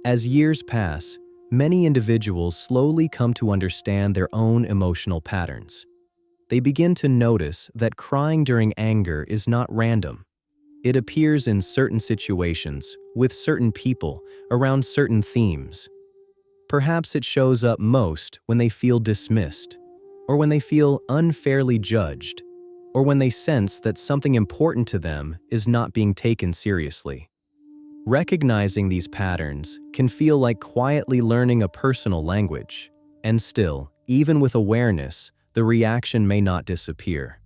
As years pass, many individuals slowly come to understand their own emotional patterns. They begin to notice that crying during anger is not random. It appears in certain situations, with certain people, around certain themes. Perhaps it shows up most when they feel dismissed, or when they feel unfairly judged, or when they sense that something important to them is not being taken seriously. Recognizing these patterns can feel like quietly learning a personal language, and still, even with awareness, the reaction may not disappear.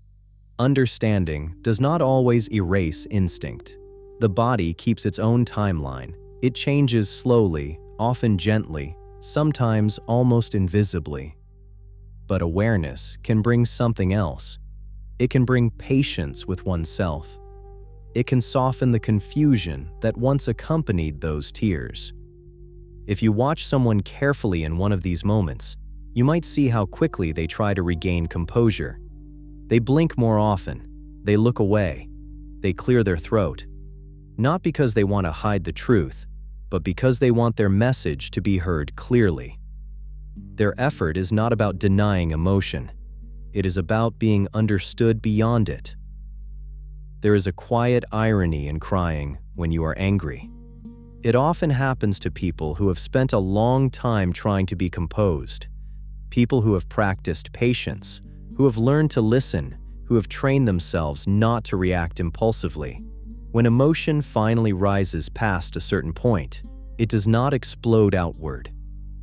Understanding does not always erase instinct. The body keeps its own timeline. It changes slowly, often gently, sometimes almost invisibly. But awareness can bring something else. It can bring patience with oneself. It can soften the confusion that once accompanied those tears. If you watch someone carefully in one of these moments, you might see how quickly they try to regain composure. They blink more often, they look away, they clear their throat. Not because they want to hide the truth, but because they want their message to be heard clearly. Their effort is not about denying emotion. It is about being understood beyond it. There is a quiet irony in crying when you are angry. It often happens to people who have spent a long time trying to be composed, people who have practiced patience, who have learned to listen, who have trained themselves not to react impulsively. When emotion finally rises past a certain point, it does not explode outward.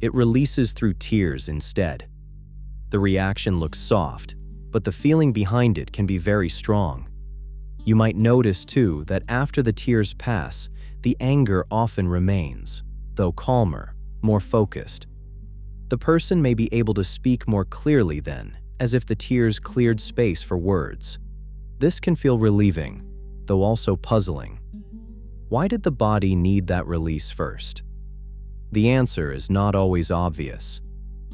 It releases through tears instead. The reaction looks soft, but the feeling behind it can be very strong. You might notice, too, that after the tears pass, the anger often remains, though calmer, more focused. The person may be able to speak more clearly then, as if the tears cleared space for words. This can feel relieving, though also puzzling. Why did the body need that release first? The answer is not always obvious,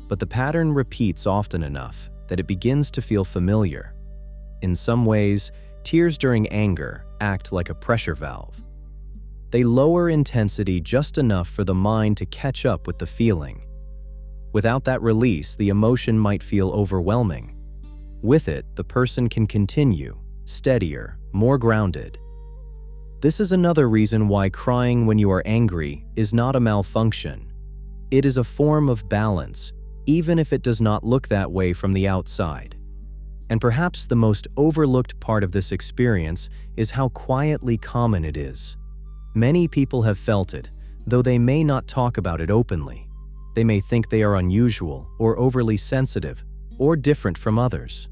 but the pattern repeats often enough that it begins to feel familiar. In some ways, tears during anger act like a pressure valve. They lower intensity just enough for the mind to catch up with the feeling. Without that release, the emotion might feel overwhelming. With it, the person can continue, steadier, more grounded. This is another reason why crying when you are angry is not a malfunction. It is a form of balance, even if it does not look that way from the outside. And perhaps the most overlooked part of this experience is how quietly common it is. Many people have felt it, though they may not talk about it openly. They may think they are unusual or overly sensitive or different from others.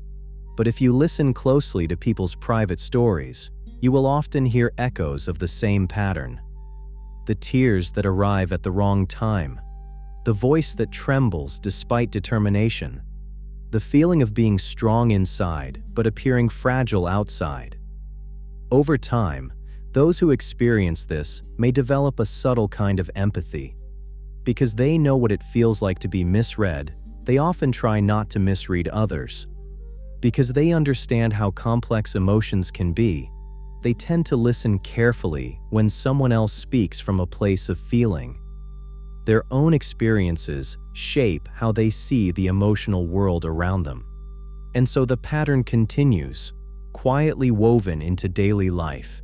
But if you listen closely to people's private stories, you will often hear echoes of the same pattern. The tears that arrive at the wrong time, the voice that trembles despite determination, the feeling of being strong inside but appearing fragile outside. Over time, those who experience this may develop a subtle kind of empathy. Because they know what it feels like to be misread, they often try not to misread others. Because they understand how complex emotions can be, they tend to listen carefully when someone else speaks from a place of feeling. Their own experiences shape how they see the emotional world around them. And so the pattern continues, quietly woven into daily life.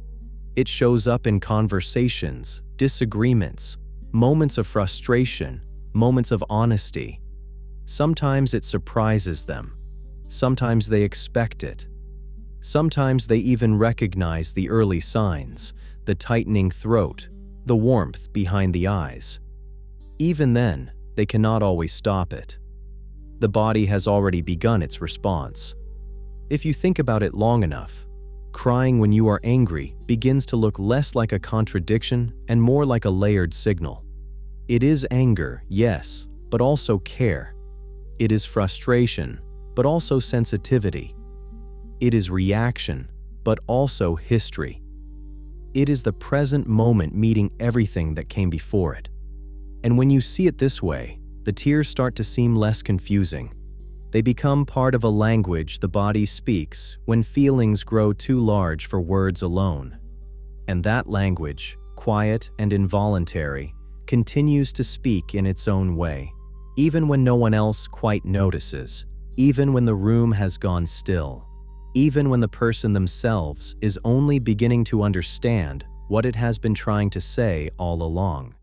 It shows up in conversations, disagreements, moments of frustration, moments of honesty. Sometimes it surprises them. Sometimes they expect it. Sometimes they even recognize the early signs, the tightening throat, the warmth behind the eyes. Even then, they cannot always stop it. The body has already begun its response. If you think about it long enough, crying when you are angry begins to look less like a contradiction and more like a layered signal. It is anger, yes, but also care. It is frustration, but also sensitivity. It is reaction, but also history. It is the present moment meeting everything that came before it. And when you see it this way, the tears start to seem less confusing. They become part of a language the body speaks when feelings grow too large for words alone. And that language, quiet and involuntary, continues to speak in its own way, even when no one else quite notices, even when the room has gone still, even when the person themselves is only beginning to understand what it has been trying to say all along.